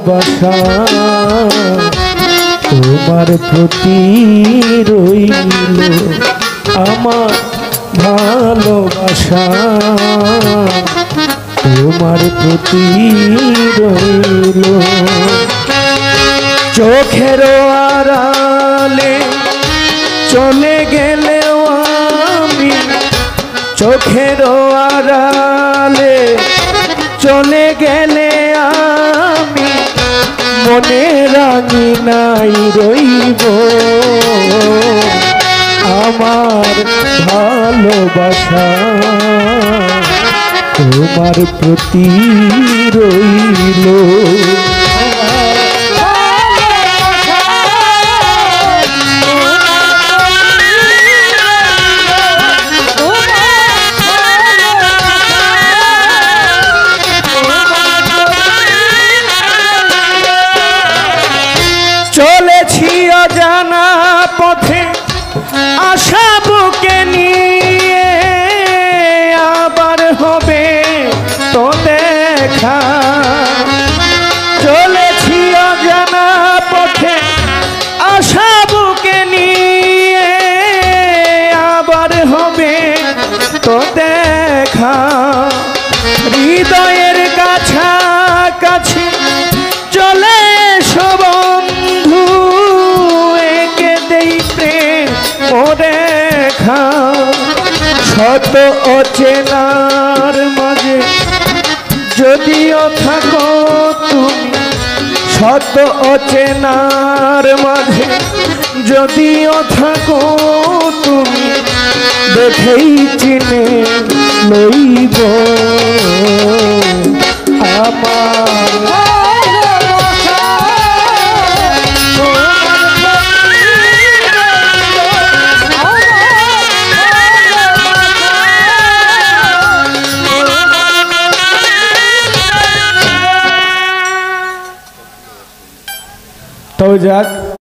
ভালোবাসা তোমার প্রতি রইল, আমার ভালোবাসা তোমার প্রতি রইল। চোখের আড়ালে চলে গেলেও আমি, চোখের আড়ালে চলে গেলে আমি মনে রাঙিনাই রইব, আমার ভালোবাসা তোমার প্রতি রইল। চলেছি অজানা পথে আশা বুকে নিয়ে, আবার হবে তো দেখা। চলেছি অজানা পথে আশা বুকে নিয়ে, আবার হবে তো দেখা। হৃদয়ের কাছাকাছি চলে এসো বন্ধু, একে দেই প্রেম ও রেখা। শত অচেনার মাঝে যদিও থাকো তুমি, শত অচেনার মাঝে যদিও থাকো তুমি, দেখেই চিনে লইব আমার। তো যাক